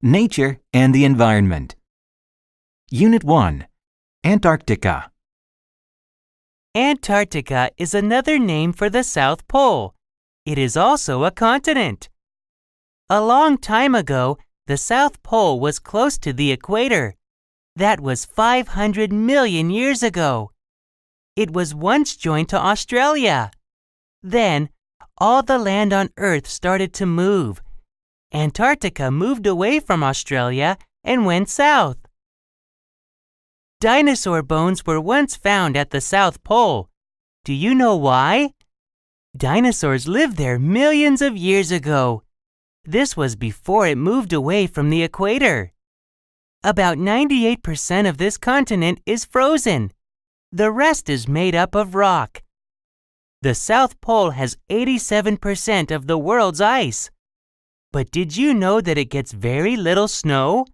Nature and the Environment. Unit 1. Antarctica. Antarctica is another name for the South Pole. It is also a continent. A long time ago, the South Pole was close to the equator. That was 500 million years ago. It was once joined to Australia. Then, all the land on Earth started to move. Antarctica moved away from Australia and went south. Dinosaur bones were once found at the South Pole. Do you know why? Dinosaurs lived there millions of years ago. This was before it moved away from the equator. About 98% of this continent is frozen. The rest is made up of rock. The South Pole has 87% of the world's ice. But did you know that it gets very little snow?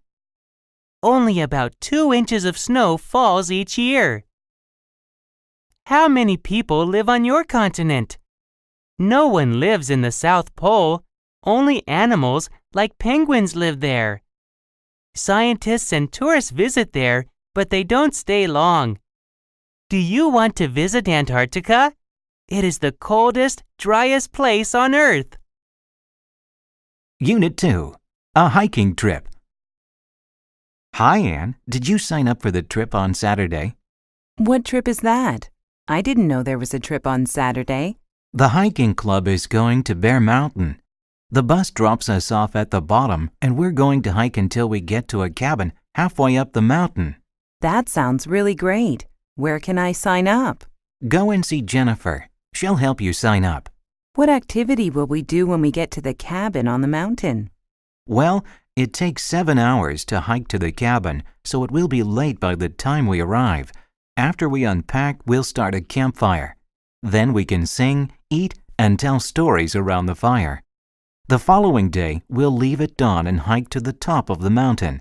Only about 2 inches of snow falls each year. How many people live on your continent? No one lives in the South Pole. Only animals like penguins live there. Scientists and tourists visit there, but they don't stay long. Do you want to visit Antarctica? It is the coldest, driest place on Earth. Unit 2. A hiking trip. Hi, Anne. Did you sign up for the trip on Saturday? What trip is that? I didn't know there was a trip on Saturday. The hiking club is going to Bear Mountain. The bus drops us off at the bottom, and we're going to hike until we get to a cabin halfway up the mountain. That sounds really great. Where can I sign up? Go and see Jennifer. She'll help you sign up. What activity will we do when we get to the cabin on the mountain? Well, it takes 7 hours to hike to the cabin, so it will be late by the time we arrive. After we unpack, we'll start a campfire. Then we can sing, eat, and tell stories around the fire. The following day, we'll leave at dawn and hike to the top of the mountain.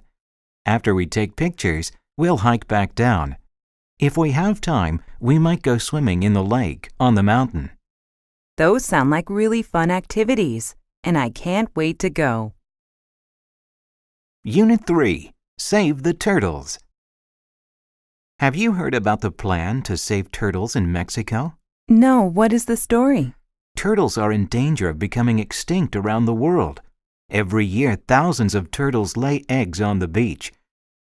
After we take pictures, we'll hike back down. If we have time, we might go swimming in the lake on the mountain. Those sound like really fun activities, and I can't wait to go. Unit 3. Save the Turtles. Have you heard about the plan to save turtles in Mexico? No, what is the story? Turtles are in danger of becoming extinct around the world. Every year, thousands of turtles lay eggs on the beach.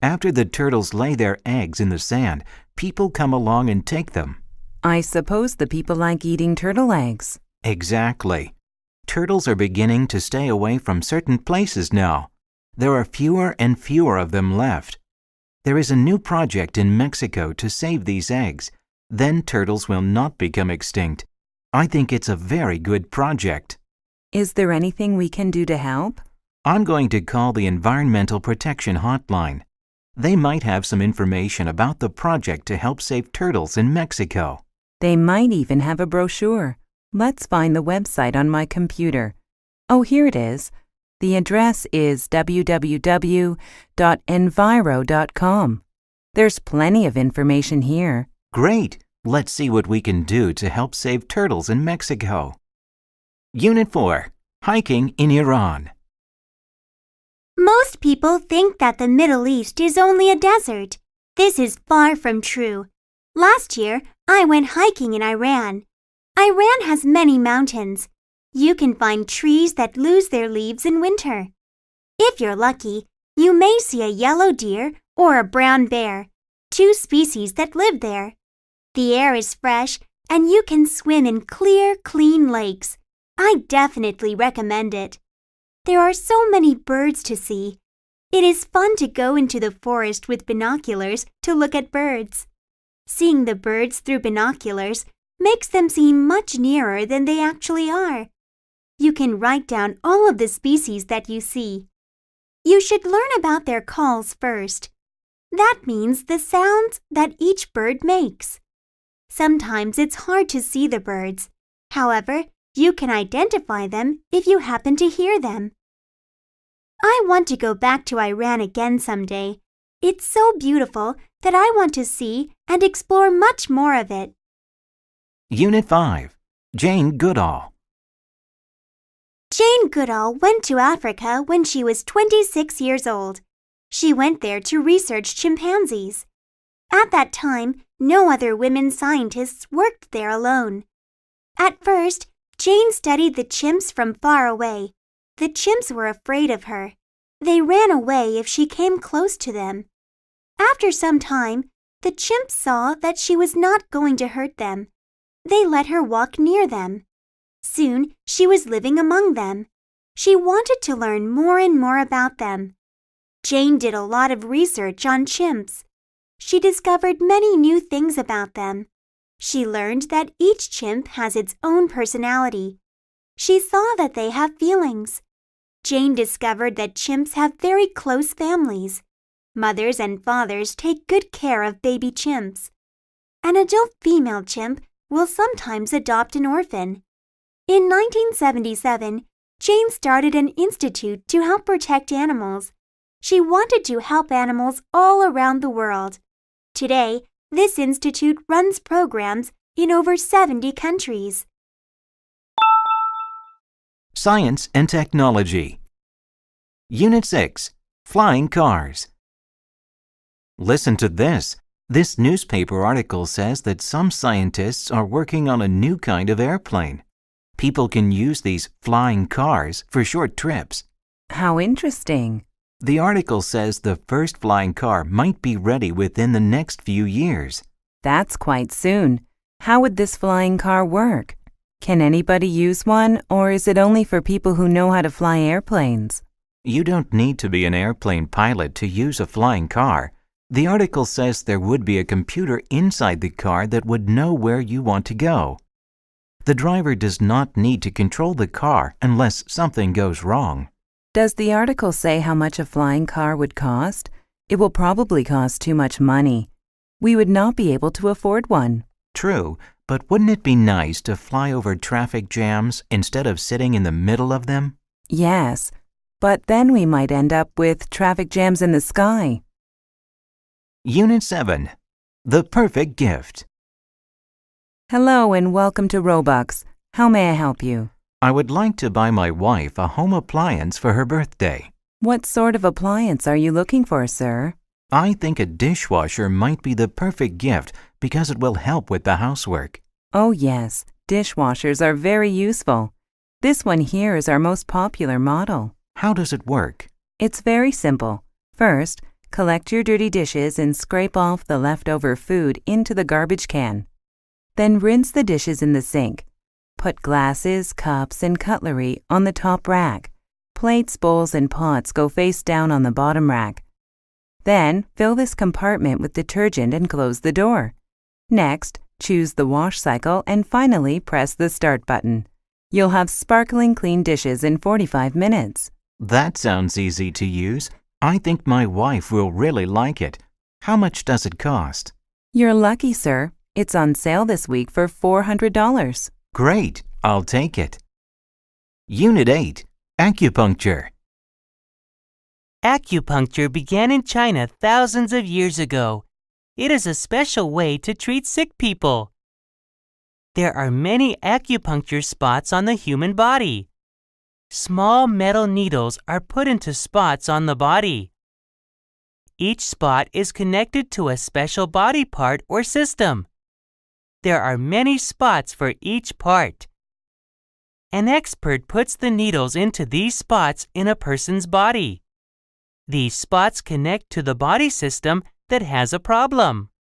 After the turtles lay their eggs in the sand, people come along and take them. I suppose the people like eating turtle eggs. Exactly. Turtles are beginning to stay away from certain places now. There are fewer and fewer of them left. There is a new project in Mexico to save these eggs. Then turtles will not become extinct. I think it's a very good project. Is there anything we can do to help? I'm going to call the Environmental Protection Hotline. They might have some information about the project to help save turtles in Mexico. They might even have a brochure. Let's find the website on my computer. Oh, here it is. The address is www.enviro.com. There's plenty of information here. Great! Let's see what we can do to help save turtles in Mexico. Unit 4. Hiking in Iran. Most people think that the Middle East is only a desert. This is far from true. Last year, I went hiking in Iran. Iran has many mountains. You can find trees that lose their leaves in winter. If you're lucky, you may see a yellow deer or a brown bear, 2 species that live there. The air is fresh and you can swim in clear, clean lakes. I definitely recommend it. There are so many birds to see. It is fun to go into the forest with binoculars to look at birds. Seeing the birds through binoculars makes them seem much nearer than they actually are. You can write down all of the species that you see. You should learn about their calls first. That means the sounds that each bird makes. Sometimes it's hard to see the birds. However, you can identify them if you happen to hear them. I want to go back to Iran again someday. It's so beautiful that I want to see and explore much more of it. Unit 5. Jane Goodall. Jane Goodall went to Africa when she was 26 years old. She went there to research chimpanzees. At that time, no other women scientists worked there alone. At first, Jane studied the chimps from far away. The chimps were afraid of her. They ran away if she came close to them. After some time, the chimps saw that she was not going to hurt them. They let her walk near them. Soon, she was living among them. She wanted to learn more and more about them. Jane did a lot of research on chimps. She discovered many new things about them. She learned that each chimp has its own personality. She saw that they have feelings. Jane discovered that chimps have very close families. Mothers and fathers take good care of baby chimps. An adult female chimp will sometimes adopt an orphan. In 1977, Jane started an institute to help protect animals. She wanted to help animals all around the world. Today, this institute runs programs in over 70 countries. Science and Technology. Unit 6. Flying Cars. Listen to this. This newspaper article says that some scientists are working on a new kind of airplane. People can use these flying cars for short trips. How interesting. The article says the first flying car might be ready within the next few years. That's quite soon. How would this flying car work? Can anybody use one, or is it only for people who know how to fly airplanes? You don't need to be an airplane pilot to use a flying car. The article says there would be a computer inside the car that would know where you want to go. The driver does not need to control the car unless something goes wrong. Does the article say how much a flying car would cost? It will probably cost too much money. We would not be able to afford one. True, but wouldn't it be nice to fly over traffic jams instead of sitting in the middle of them? Yes, but then we might end up with traffic jams in the sky. Unit 7. The Perfect Gift. Hello and welcome to Robux. How may I help you? I would like to buy my wife a home appliance for her birthday. What sort of appliance are you looking for, sir? I think a dishwasher might be the perfect gift because it will help with the housework. Oh yes, dishwashers are very useful. This one here is our most popular model. How does it work? It's very simple. First, collect your dirty dishes and scrape off the leftover food into the garbage can. Then rinse the dishes in the sink. Put glasses, cups, and cutlery on the top rack. Plates, bowls, and pots go face down on the bottom rack. Then, fill this compartment with detergent and close the door. Next, choose the wash cycle and finally press the start button. You'll have sparkling clean dishes in 45 minutes. That sounds easy to use. I think my wife will really like it. How much does it cost? You're lucky, sir. It's on sale this week for $400. Great, I'll take it. Unit 8. Acupuncture. Acupuncture began in China thousands of years ago. It is a special way to treat sick people. There are many acupuncture spots on the human body. Small metal needles are put into spots on the body. Each spot is connected to a special body part or system. There are many spots for each part. An expert puts the needles into these spots in a person's body. These spots connect to the body system that has a problem.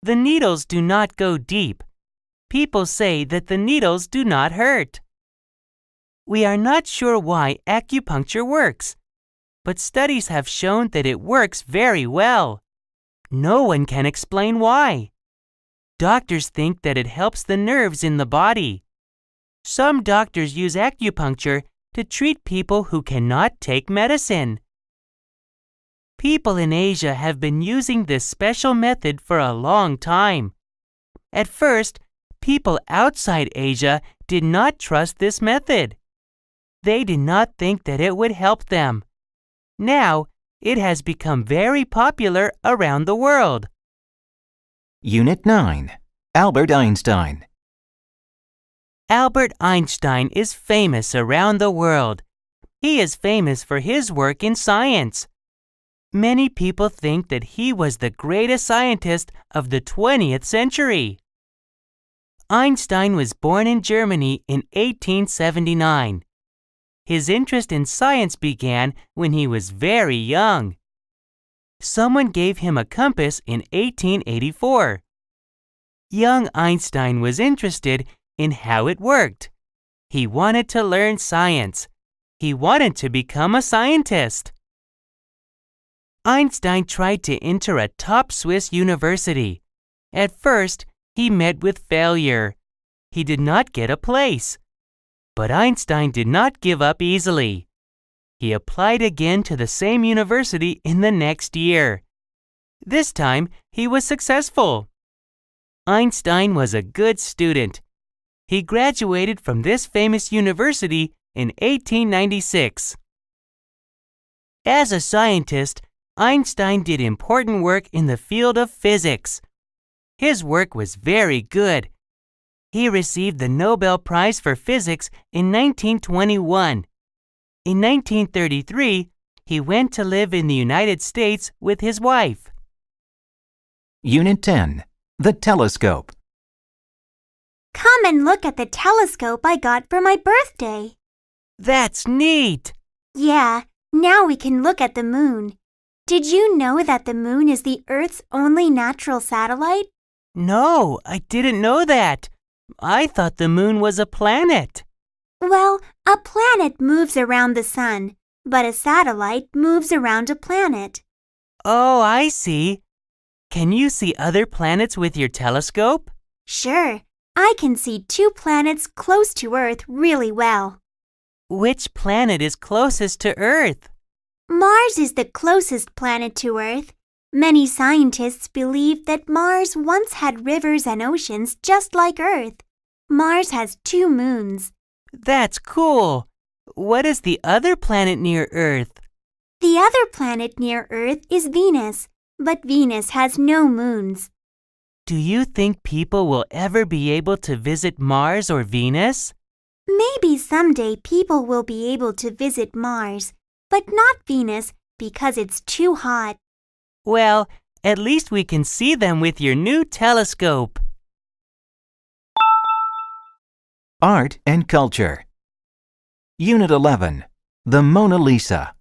The needles do not go deep. People say that the needles do not hurt. We are not sure why acupuncture works, but studies have shown that it works very well. No one can explain why. Doctors think that it helps the nerves in the body. Some doctors use acupuncture to treat people who cannot take medicine. People in Asia have been using this special method for a long time. At first, people outside Asia did not trust this method. They did not think that it would help them. Now, it has become very popular around the world. Unit 9. Albert Einstein. Albert Einstein is famous around the world. He is famous for his work in science. Many people think that he was the greatest scientist of the 20th century. Einstein was born in Germany in 1879. His interest in science began when he was very young. Someone gave him a compass in 1884. Young Einstein was interested in how it worked. He wanted to learn science. He wanted to become a scientist. Einstein tried to enter a top Swiss university. At first, he met with failure. He did not get a place. But Einstein did not give up easily. He applied again to the same university in the next year. This time, he was successful. Einstein was a good student. He graduated from this famous university in 1896. As a scientist, Einstein did important work in the field of physics. His work was very good. He received the Nobel Prize for Physics in 1921. In 1933, he went to live in the United States with his wife. Unit 10. The telescope. Come and look at the telescope I got for my birthday. That's neat! Yeah, now we can look at the moon. Did you know that the moon is the Earth's only natural satellite? No, I didn't know that. I thought the moon was a planet. Well, a planet moves around the sun, but a satellite moves around a planet. Oh, I see. Can you see other planets with your telescope? Sure, I can see 2 planets close to Earth really well. Which planet is closest to Earth? Mars is the closest planet to Earth. Many scientists believe that Mars once had rivers and oceans just like Earth. Mars has 2 moons. That's cool. What is the other planet near Earth? The other planet near Earth is Venus, but Venus has no moons. Do you think people will ever be able to visit Mars or Venus? Maybe someday people will be able to visit Mars, but not Venus because it's too hot. Well, at least we can see them with your new telescope. Art and culture. Unit 11. The Mona Lisa.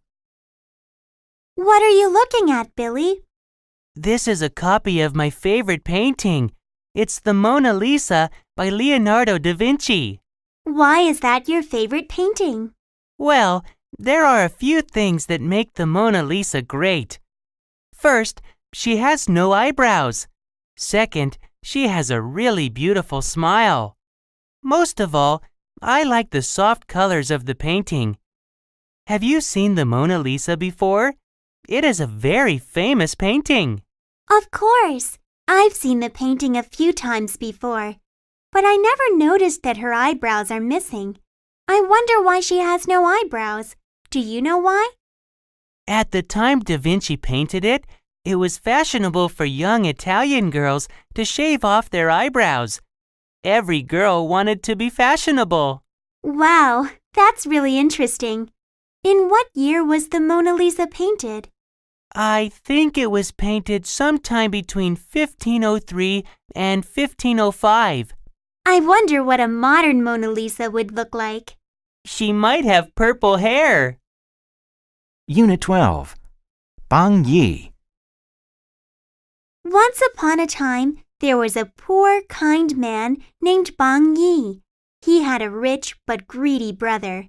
What are you looking at, Billy? This is a copy of my favorite painting. It's the Mona Lisa by Leonardo da Vinci. Why is that your favorite painting? Well, there are a few things that make the Mona Lisa great. First, she has no eyebrows. Second, she has a really beautiful smile. Most of all, I like the soft colors of the painting. Have you seen the Mona Lisa before? It is a very famous painting. Of course. I've seen the painting a few times before, but I never noticed that her eyebrows are missing. I wonder why she has no eyebrows. Do you know why? At the time Da Vinci painted it, it was fashionable for young Italian girls to shave off their eyebrows. Every girl wanted to be fashionable. Wow, that's really interesting. In what year was the Mona Lisa painted? I think it was painted sometime between 1503 and 1505. I wonder what a modern Mona Lisa would look like. She might have purple hair. Unit 12. Bang Yi. Once upon a time, there was a poor, kind man named Bang Yi. He had a rich but greedy brother.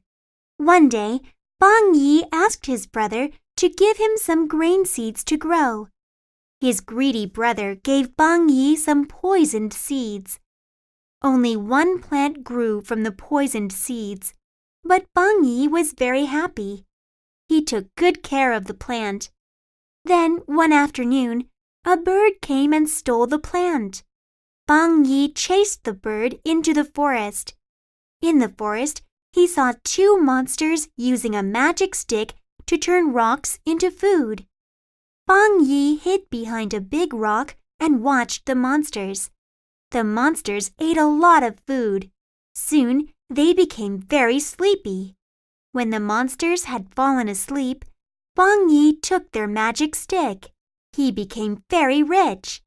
One day, Bang Yi asked his brother to give him some grain seeds to grow. His greedy brother gave Bang Yi some poisoned seeds. Only one plant grew from the poisoned seeds, but Bang Yi was very happy. He took good care of the plant. Then, one afternoon, a bird came and stole the plant. Bang Yi chased the bird into the forest. In the forest, he saw 2 monsters using a magic stick to turn rocks into food. Bang Yi hid behind a big rock and watched the monsters. The monsters ate a lot of food. Soon they became very sleepy. When the monsters had fallen asleep, Bong Yi took their magic stick. He became very rich.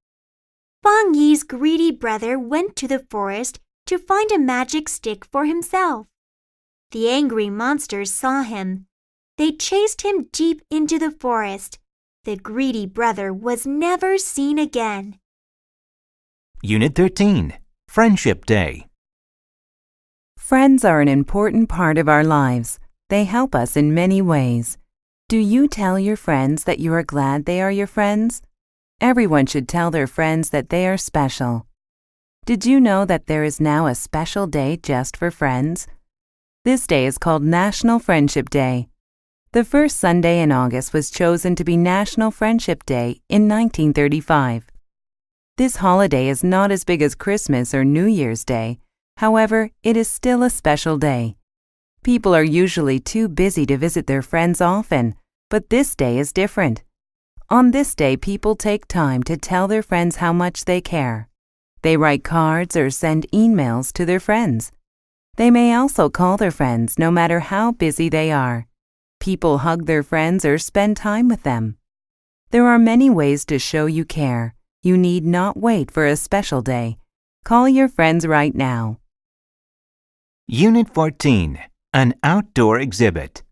Bong Yi's greedy brother went to the forest to find a magic stick for himself. The angry monsters saw him. They chased him deep into the forest. The greedy brother was never seen again. Unit 13. Friendship Day. Friends are an important part of our lives. They help us in many ways. Do you tell your friends that you are glad they are your friends? Everyone should tell their friends that they are special. Did you know that there is now a special day just for friends? This day is called National Friendship Day. The first Sunday in August was chosen to be National Friendship Day in 1935. This holiday is not as big as Christmas or New Year's Day. However, it is still a special day. People are usually too busy to visit their friends often, but this day is different. On this day, people take time to tell their friends how much they care. They write cards or send emails to their friends. They may also call their friends no matter how busy they are. People hug their friends or spend time with them. There are many ways to show you care. You need not wait for a special day. Call your friends right now. Unit 14. An outdoor exhibit.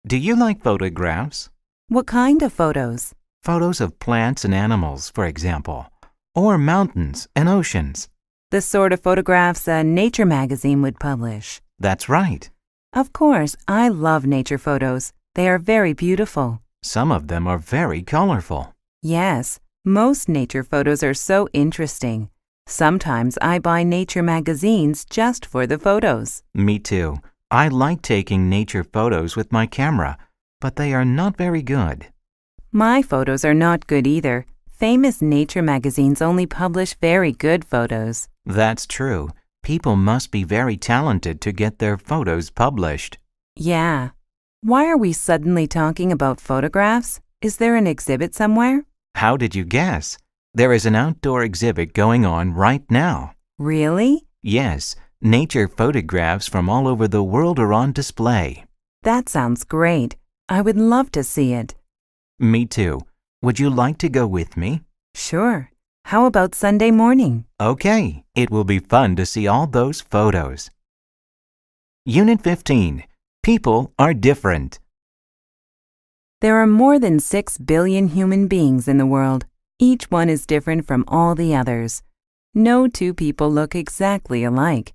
Do you like photographs? What kind of photos? Photos of plants and animals, for example, or mountains and oceans. The sort of photographs a nature magazine would publish. That's right. Of course, I love nature photos. They are very beautiful. Some of them are very colorful. Yes, most nature photos are so interesting. Sometimes I buy nature magazines just for the photos. Me too. I like taking nature photos with my camera, but they are not very good. My photos are not good either. Famous nature magazines only publish very good photos. That's true. People must be very talented to get their photos published. Yeah. Why are we suddenly talking about photographs? Is there an exhibit somewhere? How did you guess? There is an outdoor exhibit going on right now. Really? Yes, nature photographs from all over the world are on display. That sounds great. I would love to see it. Me too. Would you like to go with me? Sure. How about Sunday morning? Okay, it will be fun to see all those photos. Unit 15. People are different. There are more than 6 billion human beings in the world. Each one is different from all the others. No two people look exactly alike.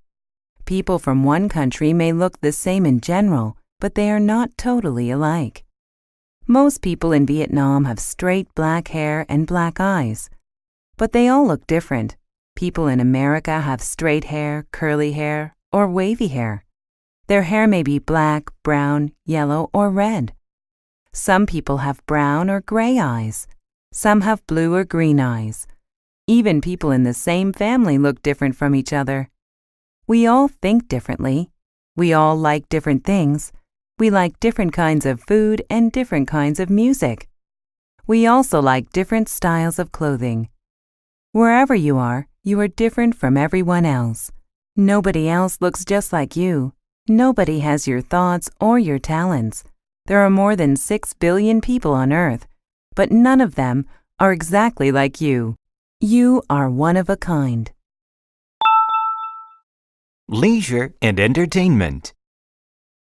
People from one country may look the same in general, but they are not totally alike. Most people in Vietnam have straight black hair and black eyes. But they all look different. People in America have straight hair, curly hair, or wavy hair. Their hair may be black, brown, yellow, or red. Some people have brown or gray eyes. Some have blue or green eyes. Even people in the same family look different from each other. We all think differently. We all like different things. We like different kinds of food and different kinds of music. We also like different styles of clothing. Wherever you are different from everyone else. Nobody else looks just like you. Nobody has your thoughts or your talents. There are more than 6 billion people on Earth, but none of them are exactly like you. You are one of a kind. Leisure and entertainment.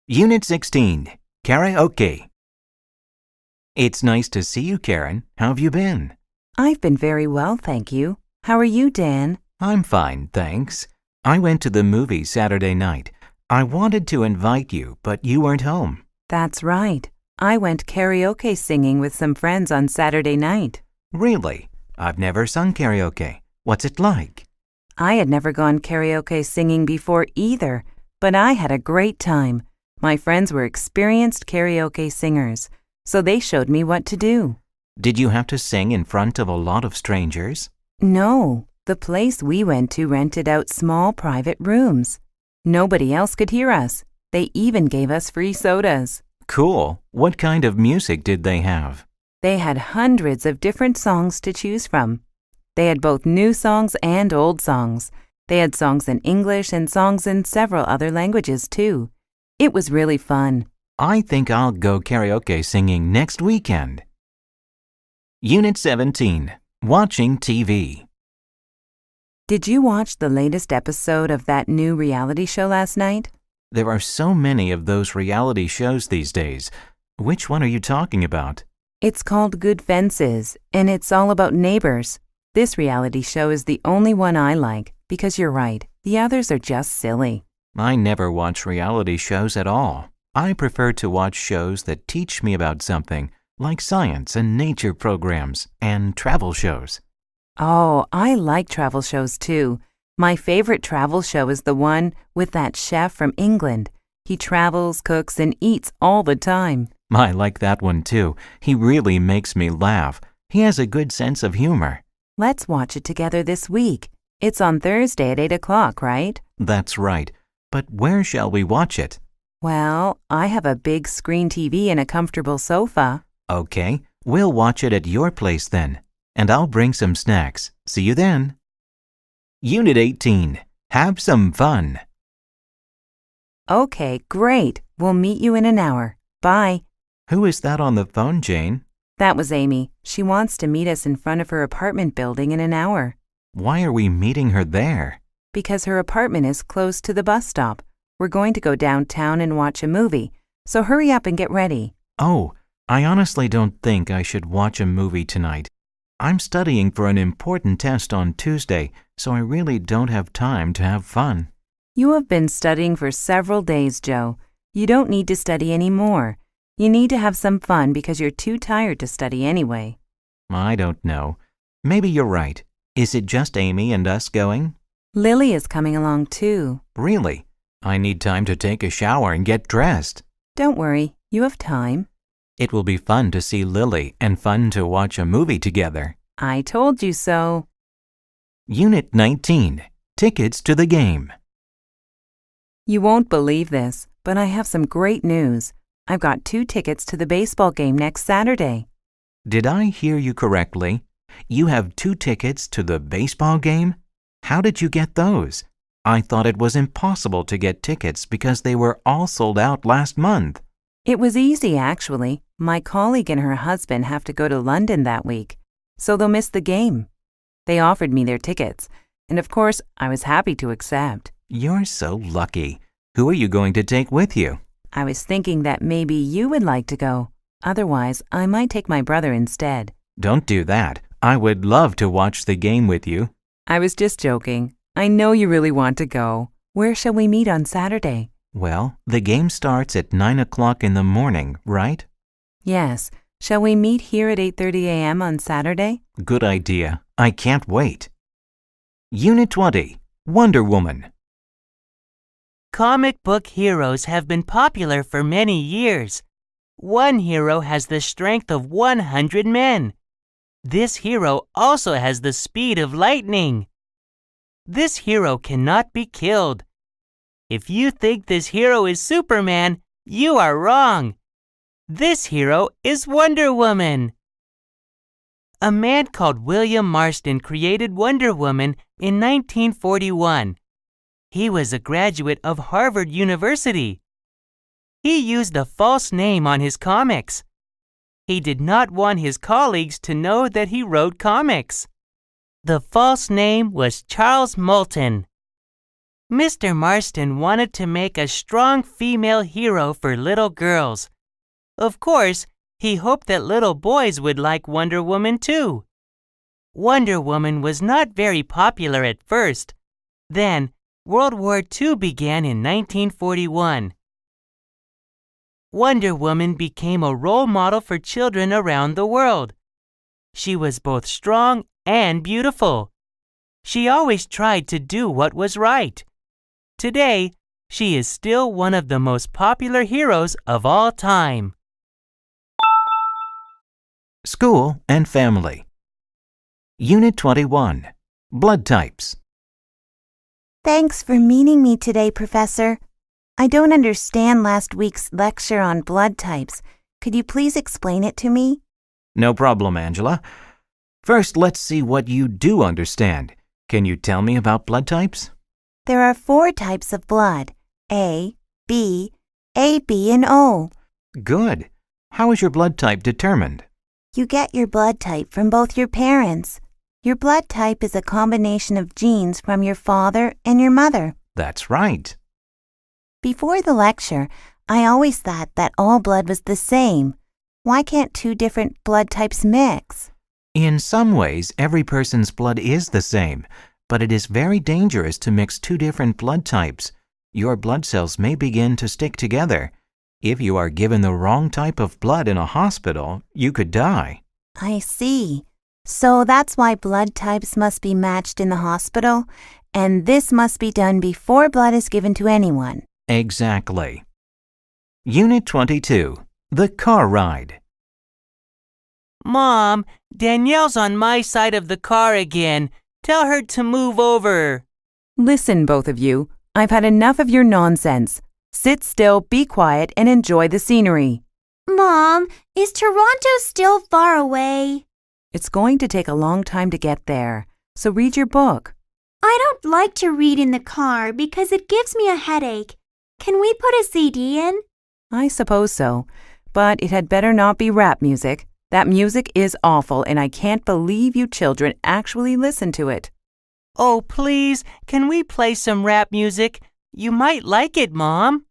Unit 16. Karaoke. It's nice to see you, Karen. How have you been? I've been very well, thank you. How are you, Dan? I'm fine, thanks. I went to the movies Saturday night. I wanted to invite you, but you weren't home. That's right. I went karaoke singing with some friends on Saturday night. Really? I've never sung karaoke. What's it like? I had never gone karaoke singing before either, but I had a great time. My friends were experienced karaoke singers, so they showed me what to do. Did you have to sing in front of a lot of strangers? No, the place we went to rented out small private rooms. Nobody else could hear us. They even gave us free sodas. Cool. What kind of music did they have? They had hundreds of different songs to choose from. They had both new songs and old songs. They had songs in English and songs in several other languages, too. It was really fun. I think I'll go karaoke singing next weekend. Unit 17. Watching TV. Did you watch the latest episode of that new reality show last night? There are so many of those reality shows these days. Which one are you talking about? It's called Good Fences, and it's all about neighbors. This reality show is the only one I like, because you're right, the others are just silly. I never watch reality shows at all. I prefer to watch shows that teach me about something, like science and nature programs and travel shows. Oh, I like travel shows too. My favorite travel show is the one with that chef from England. He travels, cooks, and eats all the time. I like that one too. He really makes me laugh. He has a good sense of humor. Let's watch it together this week. It's on Thursday at 8 o'clock, right? That's right. But where shall we watch it? Well, I have a big screen TV and a comfortable sofa. Okay, we'll watch it at your place then. And I'll bring some snacks. See you then. Unit 18. Have some fun. Okay, great. We'll meet you in an hour. Bye. Who is that on the phone, Jane? That was Amy. She wants to meet us in front of her apartment building in an hour. Why are we meeting her there? Because her apartment is close to the bus stop. We're going to go downtown and watch a movie. So hurry up and get ready. Oh, I honestly don't think I should watch a movie tonight. I'm studying for an important test on Tuesday, so I really don't have time to have fun. You have been studying for several days, Joe. You don't need to study anymore. You need to have some fun because you're too tired to study anyway. I don't know. Maybe you're right. Is it just Amy and us going? Lily is coming along too. Really? I need time to take a shower and get dressed. Don't worry, you have time. It will be fun to see Lily and fun to watch a movie together. I told you so. Unit 19. Tickets to the game. You won't believe this, but I have some great news. I've got 2 tickets to the baseball game next Saturday. Did I hear you correctly? You have 2 tickets to the baseball game? How did you get those? I thought it was impossible to get tickets because they were all sold out last month. It was easy, actually. My colleague and her husband have to go to London that week, so they'll miss the game. They offered me their tickets, and of course, I was happy to accept. You're so lucky. Who are you going to take with you? I was thinking that maybe you would like to go. Otherwise, I might take my brother instead. Don't do that. I would love to watch the game with you. I was just joking. I know you really want to go. Where shall we meet on Saturday? Well, the game starts at 9 o'clock in the morning, right? Yes. Shall we meet here at 8:30 a.m. on Saturday? Good idea. I can't wait. Unit 20. Wonder Woman. Comic book heroes have been popular for many years. One hero has the strength of 100 men. This hero also has the speed of lightning. This hero cannot be killed. If you think this hero is Superman, you are wrong. This hero is Wonder Woman. A man called William Marston created Wonder Woman in 1941. He was a graduate of Harvard University. He used a false name on his comics. He did not want his colleagues to know that he wrote comics. The false name was Charles Moulton. Mr. Marston wanted to make a strong female hero for little girls. Of course, he hoped that little boys would like Wonder Woman too. Wonder Woman was not very popular at first. Then, World War II began in 1941. Wonder Woman became a role model for children around the world. She was both strong and beautiful. She always tried to do what was right. Today, she is still one of the most popular heroes of all time. School and Family. Unit 21. Blood Types. Thanks for meeting me today, Professor. I don't understand last week's lecture on blood types. Could you please explain it to me? No problem, Angela. First, let's see what you do understand. Can you tell me about blood types? There are 4 types of blood: A, B, AB, and O. Good. How is your blood type determined? You get your blood type from both your parents. Your blood type is a combination of genes from your father and your mother. That's right. Before the lecture, I always thought that all blood was the same. Why can't 2 different blood types mix? In some ways, every person's blood is the same, but it is very dangerous to mix 2 different blood types. Your blood cells may begin to stick together. If you are given the wrong type of blood in a hospital, you could die. I see. So that's why blood types must be matched in the hospital, and this must be done before blood is given to anyone. Exactly. Unit 22. The car ride. Mom, Danielle's on my side of the car again. Tell her to move over. Listen, both of you. I've had enough of your nonsense. Sit still, be quiet, and enjoy the scenery. Mom, is Toronto still far away? It's going to take a long time to get there, so read your book. I don't like to read in the car because it gives me a headache. Can we put a CD in? I suppose so, but it had better not be rap music. That music is awful, and I can't believe you children actually listen to it. Oh, please, can we play some rap music? You might like it, Mom.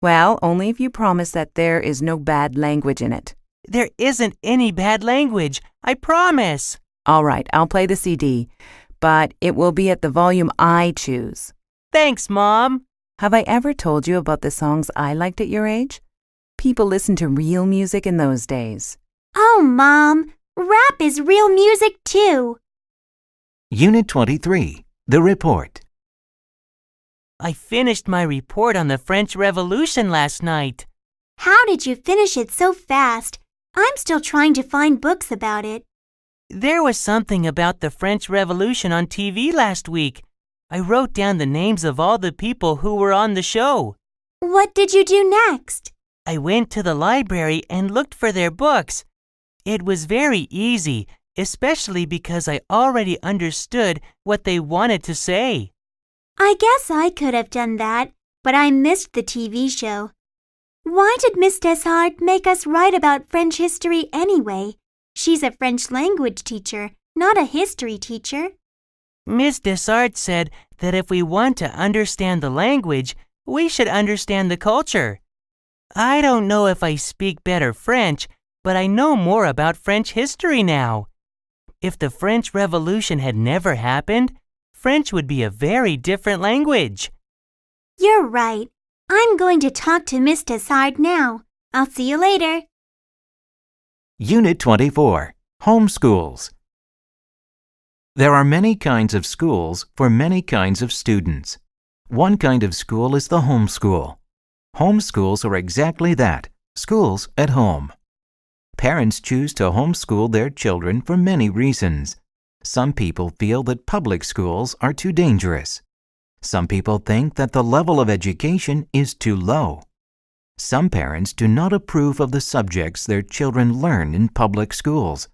Well, only if you promise that there is no bad language in it. There isn't any bad language, I promise. All right, I'll play the CD, but it will be at the volume I choose. Thanks, Mom. Have I ever told you about the songs I liked at your age? People listened to real music in those days. Oh, Mom, rap is real music too. Unit 23. The report. I finished my report on the French Revolution last night. How did you finish it so fast? I'm still trying to find books about it. There was something about the French Revolution on TV last week. I wrote down the names of all the people who were on the show. What did you do next? I went to the library and looked for their books. It was very easy, especially because I already understood what they wanted to say. I guess I could have done that, but I missed the TV show. Why did Miss Deshart make us write about French history anyway? She's a French language teacher, not a history teacher. Miss Deshart said that if we want to understand the language, we should understand the culture. I don't know if I speak better French, but I know more about French history now. If the French Revolution had never happened, French would be a very different language. You're right. I'm going to talk to Miss Deshart now. I'll see you later. Unit 24. Homeschools. There are many kinds of schools for many kinds of students. One kind of school is the homeschool. Homeschools are exactly that, schools at home. Parents choose to homeschool their children for many reasons. Some people feel that public schools are too dangerous. Some people think that the level of education is too low. Some parents do not approve of the subjects their children learn in public schools.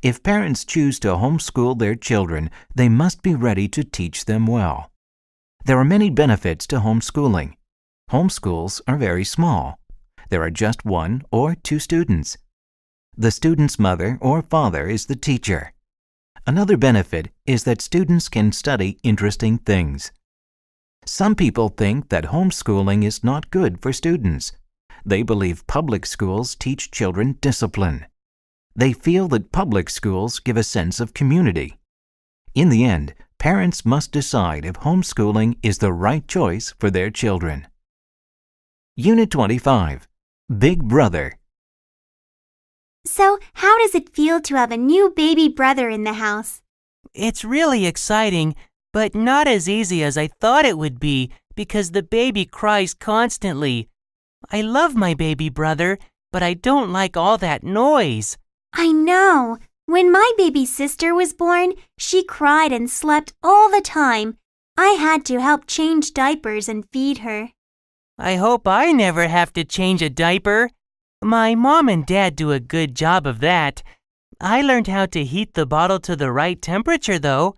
If parents choose to homeschool their children, they must be ready to teach them well. There are many benefits to homeschooling. Homeschools are very small. There are just 1 or 2 students. The student's mother or father is the teacher. Another benefit is that students can study interesting things. Some people think that homeschooling is not good for students. They believe public schools teach children discipline. They feel that public schools give a sense of community. In the end, parents must decide if homeschooling is the right choice for their children. Unit 25. Big Brother. So, how does it feel to have a new baby brother in the house? It's really exciting, but not as easy as I thought it would be because the baby cries constantly. I love my baby brother, but I don't like all that noise. I know. When my baby sister was born, she cried and slept all the time. I had to help change diapers and feed her. I hope I never have to change a diaper. My mom and dad do a good job of that. I learned how to heat the bottle to the right temperature, though.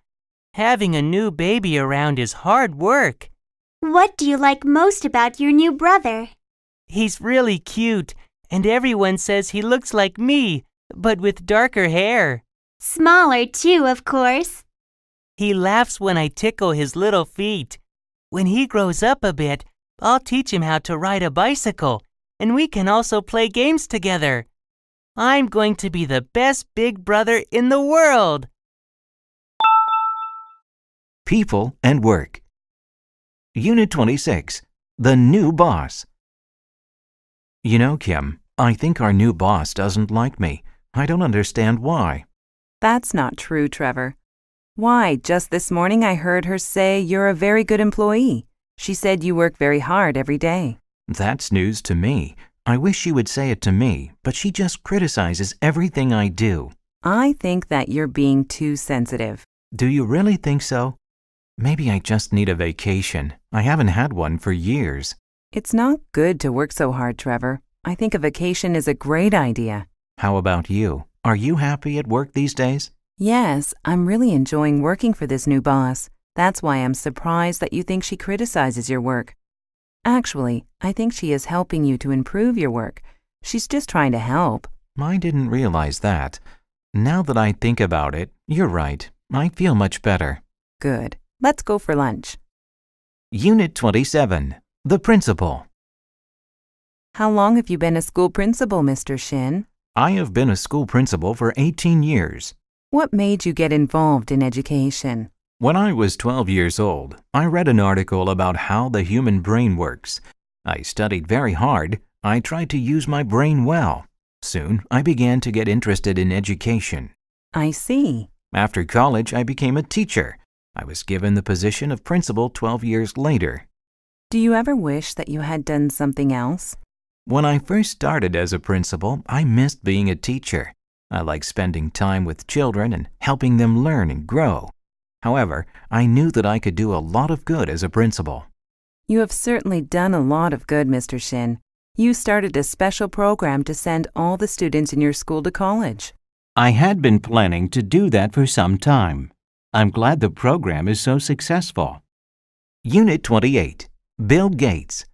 Having a new baby around is hard work. What do you like most about your new brother? He's really cute, and everyone says he looks like me, but with darker hair. Smaller too, of course. He laughs when I tickle his little feet. When he grows up a bit, I'll teach him how to ride a bicycle, and we can also play games together. I'm going to be the best big brother in the world. People and work. Unit 26. The new boss. You know, Kim, I think our new boss doesn't like me. I don't understand why. That's not true, Trevor. Why, just this morning I heard her say you're a very good employee. She said you work very hard every day. That's news to me. I wish she would say it to me, but she just criticizes everything I do. I think that you're being too sensitive. Do you really think so? Maybe I just need a vacation. I haven't had one for years. It's not good to work so hard, Trevor. I think a vacation is a great idea. How about you? Are you happy at work these days? Yes, I'm really enjoying working for this new boss. That's why I'm surprised that you think she criticizes your work. Actually, I think she is helping you to improve your work. She's just trying to help. I didn't realize that. Now that I think about it, you're right. I feel much better. Good. Let's go for lunch. Unit 27. The Principal. How long have you been a school principal, Mr. Shin? I have been a school principal for 18 years. What made you get involved in education? When I was 12 years old, I read an article about how the human brain works. I studied very hard. I tried to use my brain well. Soon, I began to get interested in education. I see. After college, I became a teacher. I was given the position of principal 12 years later. Do you ever wish that you had done something else? When I first started as a principal, I missed being a teacher. I liked spending time with children and helping them learn and grow. However, I knew that I could do a lot of good as a principal. You have certainly done a lot of good, Mr. Shin. You started a special program to send all the students in your school to college. I had been planning to do that for some time. I'm glad the program is so successful. Unit 28. Bill Gates.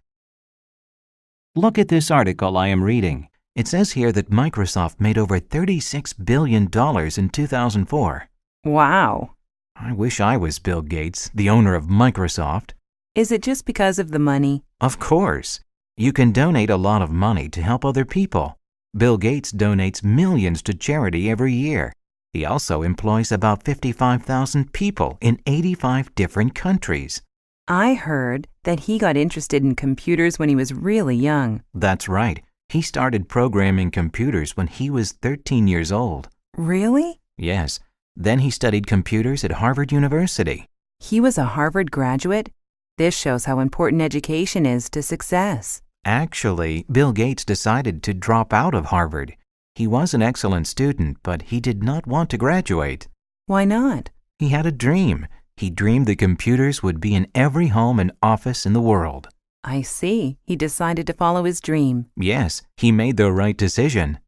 Look at this article I am reading. It says here that Microsoft made over $36 billion in 2004. Wow. I wish I was Bill Gates, the owner of Microsoft. Is it just because of the money? Of course. You can donate a lot of money to help other people. Bill Gates donates millions to charity every year. He also employs about 55,000 people in 85 different countries. I heard that he got interested in computers when he was really young. That's right. He started programming computers when he was 13 years old. Really? Yes. Then he studied computers at Harvard University. He was a Harvard graduate? This shows how important education is to success. Actually, Bill Gates decided to drop out of Harvard. He was an excellent student, but he did not want to graduate. Why not? He had a dream. He dreamed the computers would be in every home and office in the world. I see. He decided to follow his dream. Yes, he made the right decision.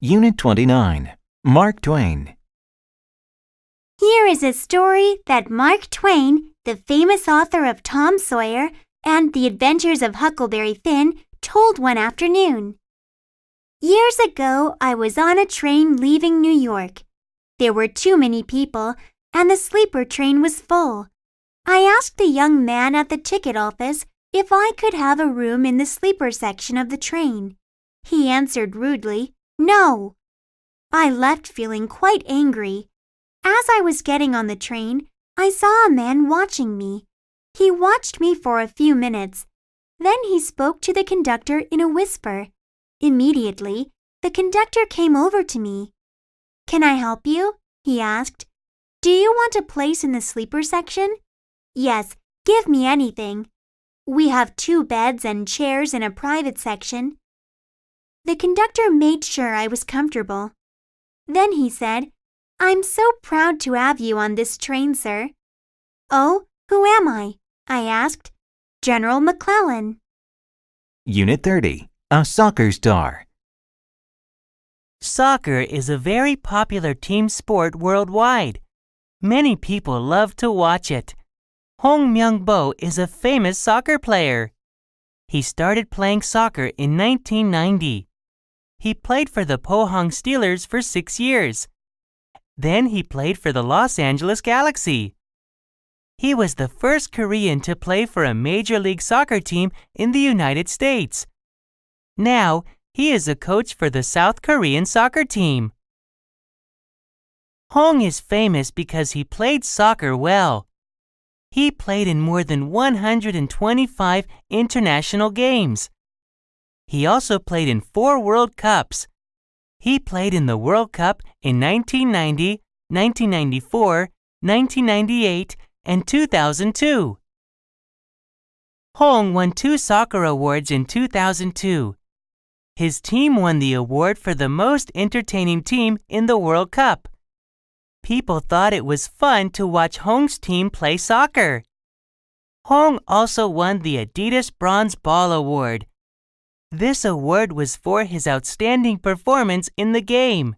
Unit 29. Mark Twain. Here is a story that Mark Twain, the famous author of Tom Sawyer and The Adventures of Huckleberry Finn, told one afternoon. Years ago, I was on a train leaving New York. There were too many people, and the sleeper train was full. I asked the young man at the ticket office if I could have a room in the sleeper section of the train. He answered rudely, "No." I left feeling quite angry. As I was getting on the train, I saw a man watching me. He watched me for a few minutes. Then he spoke to the conductor in a whisper. Immediately, the conductor came over to me. "Can I help you?" he asked. "Do you want a place in the sleeper section?" "Yes, give me anything. We have 2 beds and chairs in a private section." The conductor made sure I was comfortable. Then he said, "I'm so proud to have you on this train, sir." "Oh, who am I?" I asked. "General McClellan." Unit 30. A soccer star. Soccer is a very popular team sport worldwide. Many people love to watch it. Hong Myung-bo is a famous soccer player. He started playing soccer in 1990. He played for the Pohang Steelers for 6 years. Then he played for the Los Angeles Galaxy. He was the first Korean to play for a Major League Soccer team in the United States. Now, he is a coach for the South Korean soccer team. Hong is famous because he played soccer well. He played in more than 125 international games. He also played in 4 World Cups. He played in the World Cup in 1990, 1994, 1998, and 2002. Hong won 2 soccer awards in 2002. His team won the award for the most entertaining team in the World Cup. People thought it was fun to watch Hong's team play soccer. Hong also won the Adidas Bronze Ball Award. This award was for his outstanding performance in the game.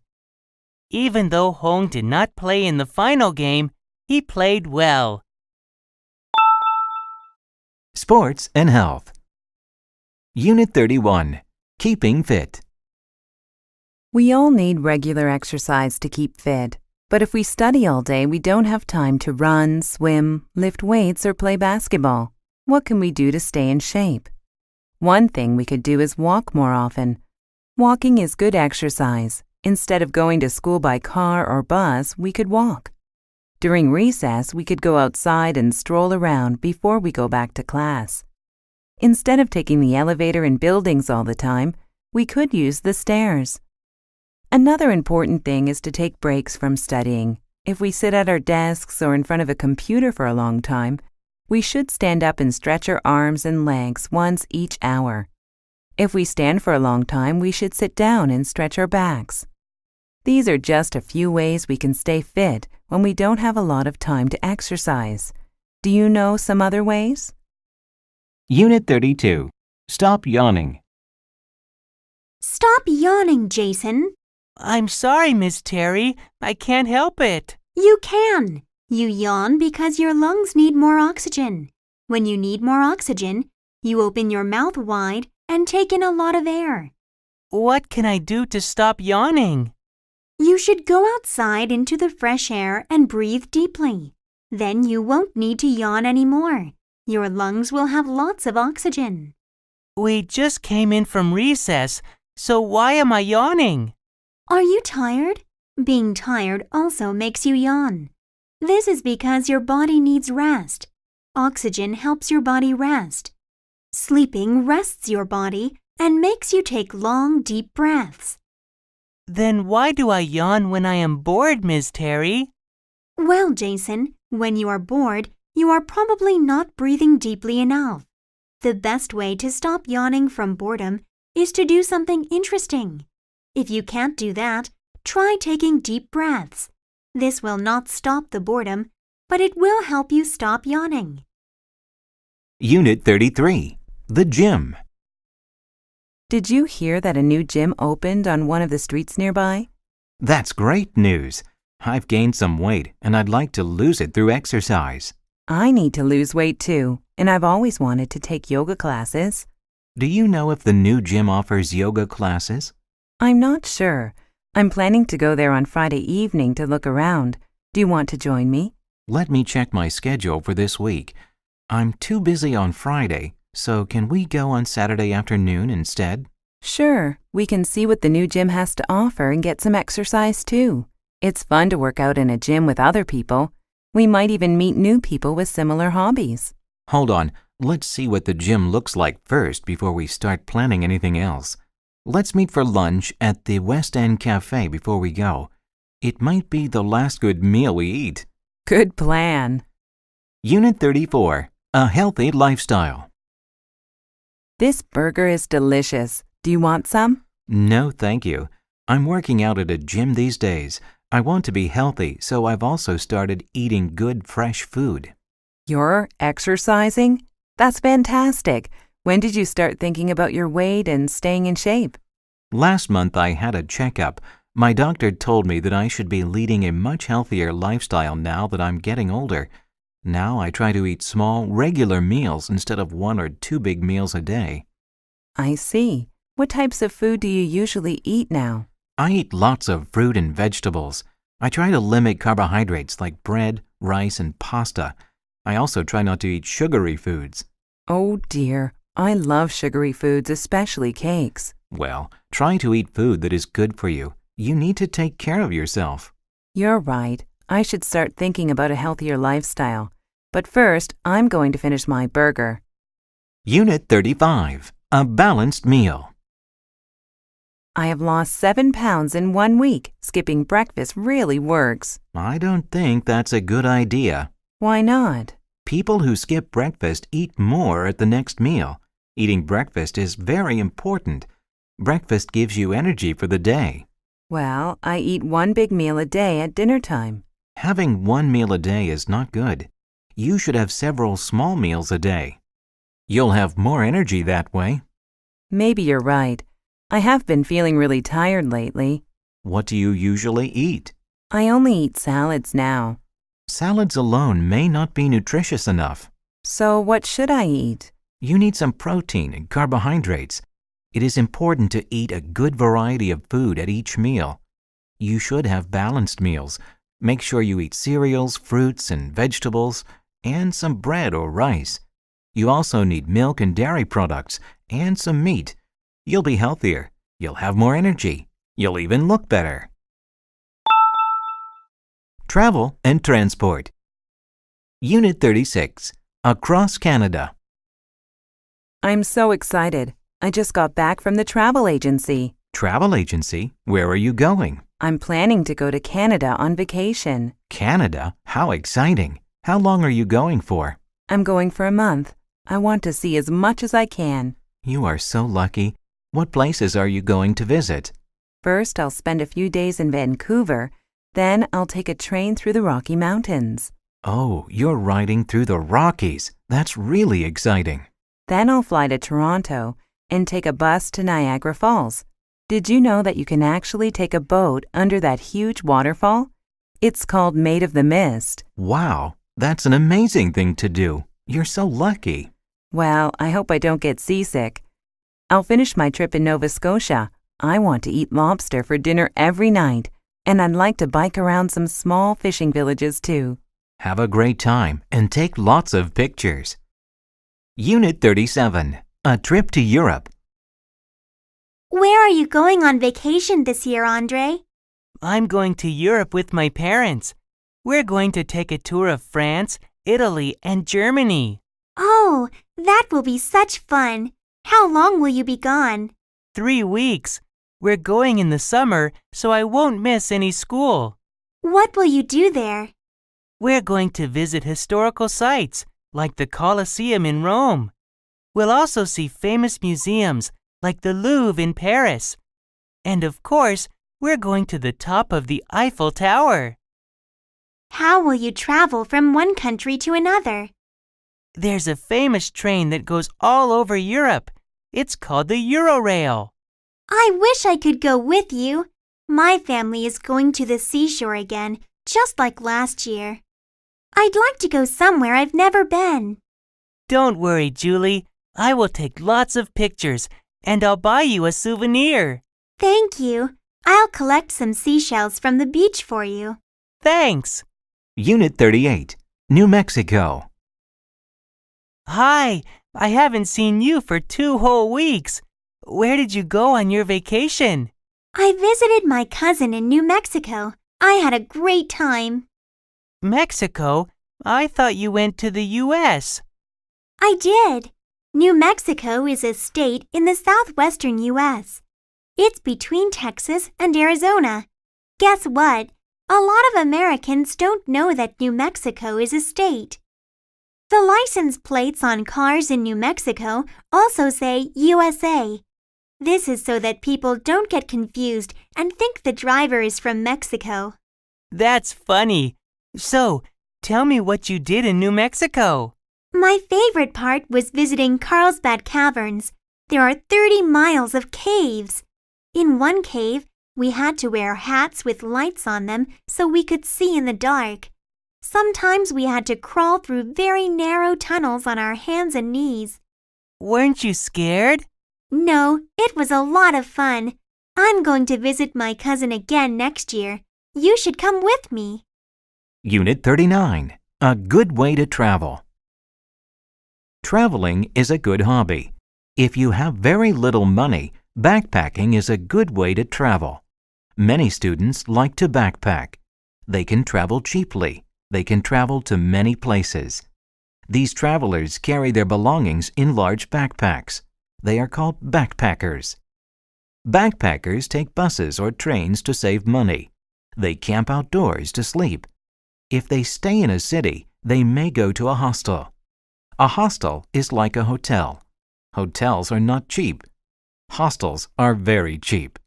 Even though Hong did not play in the final game, he played well. Sports and Health. Unit 31. Keeping Fit. We all need regular exercise to keep fit. But if we study all day, we don't have time to run, swim, lift weights, or play basketball. What can we do to stay in shape? One thing we could do is walk more often. Walking is good exercise. Instead of going to school by car or bus, we could walk. During recess, we could go outside and stroll around before we go back to class. Instead of taking the elevator in buildings all the time, we could use the stairs. Another important thing is to take breaks from studying. If we sit at our desks or in front of a computer for a long time, we should stand up and stretch our arms and legs once each hour. If we stand for a long time, we should sit down and stretch our backs. These are just a few ways we can stay fit when we don't have a lot of time to exercise. Do you know some other ways? Unit 32. Stop yawning. Stop yawning, Jason. I'm sorry, Miss Terry. I can't help it. You can. You yawn because your lungs need more oxygen. When you need more oxygen, you open your mouth wide and take in a lot of air. What can I do to stop yawning? You should go outside into the fresh air and breathe deeply. Then you won't need to yawn anymore. Your lungs will have lots of oxygen. We just came in from recess, so why am I yawning? Are you tired? Being tired also makes you yawn. This is because your body needs rest. Oxygen helps your body rest. Sleeping rests your body and makes you take long, deep breaths. Then why do I yawn when I am bored, Miss Terry? Well, Jason, when you are bored, you are probably not breathing deeply enough. The best way to stop yawning from boredom is to do something interesting. If you can't do that, try taking deep breaths. This will not stop the boredom, but it will help you stop yawning. Unit 33. The Gym. Did you hear that a new gym opened on one of the streets nearby? That's great news. I've gained some weight and I'd like to lose it through exercise. I need to lose weight too, and I've always wanted to take yoga classes. Do you know if the new gym offers yoga classes? I'm not sure. I'm planning to go there on Friday evening to look around. Do you want to join me? Let me check my schedule for this week. I'm too busy on Friday, so can we go on Saturday afternoon instead? Sure, we can see what the new gym has to offer and get some exercise too. It's fun to work out in a gym with other people. We might even meet new people with similar hobbies. Hold on, let's see what the gym looks like first before we start planning anything else. Let's meet for lunch at the West End Cafe before we go. It might be the last good meal we eat. Good plan. Unit 34. A Healthy Lifestyle. This burger is delicious. Do you want some? No, thank you. I'm working out at a gym these days. I want to be healthy, so I've also started eating good fresh food. You're exercising? That's fantastic. When did you start thinking about your weight and staying in shape? Last month I had a checkup, My doctor told me that I should be leading a much healthier lifestyle now that I'm getting older. Now I try to eat small, regular meals instead of 1 or 2 big meals a day. I see. What types of food do you usually eat now? I eat lots of fruit and vegetables. I try to limit carbohydrates like bread, rice, and pasta. I also try not to eat sugary foods. Oh dear, I love sugary foods, especially cakes. Well, try to eat food that is good for you. You need to take care of yourself. You're right. I should start thinking about a healthier lifestyle. But first, I'm going to finish my burger. Unit 35. A balanced meal. I have lost 7 pounds in 1 week. Skipping breakfast really works. I don't think that's a good idea. Why not? People who skip breakfast eat more at the next meal. Eating breakfast is very important. Breakfast gives you energy for the day. Well, I eat 1 big meal a day at dinner time. Having 1 meal a day is not good. You should have several small meals a day. You'll have more energy that way. Maybe you're right. I have been feeling really tired lately. What do you usually eat? I only eat salads now. Salads alone may not be nutritious enough. So what should I eat? You need some protein and carbohydrates. It is important to eat a good variety of food at each meal. You should have balanced meals. Make sure you eat cereals, fruits, and vegetables, and some bread or rice. You also need milk and dairy products, and some meat. You'll be healthier. You'll have more energy. You'll even look better. Travel and Transport. Unit 36. Across Canada. I'm so excited. I just got back from the travel agency. Travel agency? Where are you going? I'm planning to go to Canada on vacation. Canada? How exciting! How long are you going for? I'm going for a month. I want to see as much as I can. You are so lucky. What places are you going to visit? First, I'll spend a few days in Vancouver. Then I'll take a train through the Rocky Mountains. Oh, you're riding through the Rockies. That's really exciting. Then I'll fly to Toronto and take a bus to Niagara Falls. Did you know that you can actually take a boat under that huge waterfall? It's called Maid of the Mist. Wow, that's an amazing thing to do. You're so lucky. Well, I hope I don't get seasick. I'll finish my trip in Nova Scotia. I want to eat lobster for dinner every night, and I'd like to bike around some small fishing villages too. Have a great time and take lots of pictures. Unit 37. A trip to Europe. Where are you going on vacation this year, Andre? I'm going to Europe with my parents. We're going to take a tour of France, Italy, and Germany. Oh, that will be such fun. How long will you be gone? 3 weeks. We're going in the summer, so I won't miss any school. What will you do there? We're going to visit historical sites, like the Colosseum in Rome. We'll also see famous museums, like the Louvre in Paris. And of course, we're going to the top of the Eiffel Tower. How will you travel from one country to another? There's a famous train that goes all over Europe. It's called the Eurorail. I wish I could go with you. My family is going to the seashore again, just like last year. I'd like to go somewhere I've never been. Don't worry, Julie. I will take lots of pictures, and I'll buy you a souvenir. Thank you. I'll collect some seashells from the beach for you. Thanks. Unit 38. New Mexico. Hi, I haven't seen you for 2 whole weeks. Where did you go on your vacation? I visited my cousin in New Mexico. I had a great time. Mexico? I thought you went to the U.S. I did. New Mexico is a state in the southwestern U.S. It's between Texas and Arizona. Guess what? A lot of Americans don't know that New Mexico is a state. The license plates on cars in New Mexico also say USA. This is so that people don't get confused and think the driver is from Mexico. That's funny. So, tell me what you did in New Mexico. My favorite part was visiting Carlsbad Caverns. There are 30 miles of caves. In one cave, We had to wear hats with lights on them so we could see in the dark. Sometimes we had to crawl through very narrow tunnels on our hands and knees. Weren't you scared? No, it was a lot of fun. I'm going to visit my cousin again next year. You should come with me. Unit 39. A good way to travel. Traveling is a good hobby. If you have very little money, backpacking is a good way to travel. Many students like to backpack. They can travel cheaply. They can travel to many places. These travelers carry their belongings in large backpacks. They are called backpackers. Backpackers take buses or trains to save money. They camp outdoors to sleep. If they stay in a city, they may go to a hostel. A hostel is like a hotel. Hotels are not cheap. Hostels are very cheap.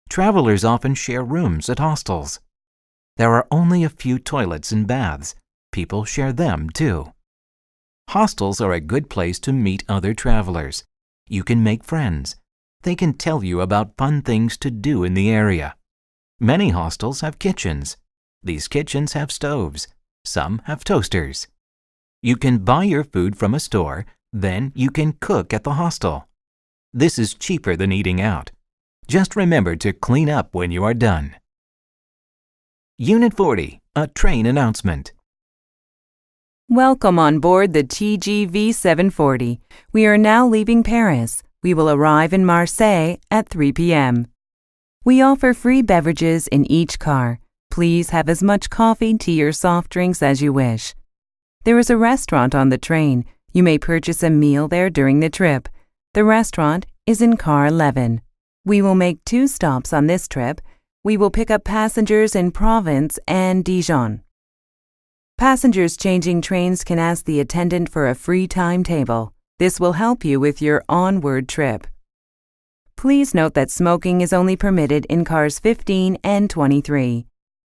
Travelers often share rooms at hostels. There are only a few toilets and baths. People share them too. Hostels are a good place to meet other travelers. You can make friends. They can tell you about fun things to do in the area. Many hostels have kitchens. These kitchens have stoves. Some have toasters. You can buy your food from a store, then you can cook at the hostel. This is cheaper than eating out. Just remember to clean up when you are done. Unit 40. A train announcement. Welcome on board the TGV 740. We are now leaving Paris. We will arrive in Marseille at 3 p.m. We offer free beverages in each car. Please have as much coffee, tea, or soft drinks as you wish. There is a restaurant on the train. You may purchase a meal there during the trip. The restaurant is in car 11. We will make 2 stops on this trip. We will pick up passengers in Provence and Dijon. Passengers changing trains can ask the attendant for a free timetable. This will help you with your onward trip. Please note that smoking is only permitted in cars 15 and 23.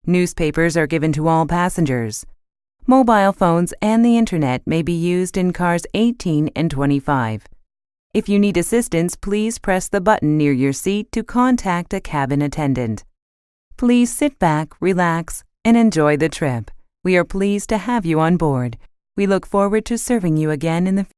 Newspapers are given to all passengers. Mobile phones and the internet may be used in cars 18 and 25. If you need assistance, please press the button near your seat to contact a cabin attendant. Please sit back, relax, and enjoy the trip. We are pleased to have you on board. We look forward to serving you again in the future.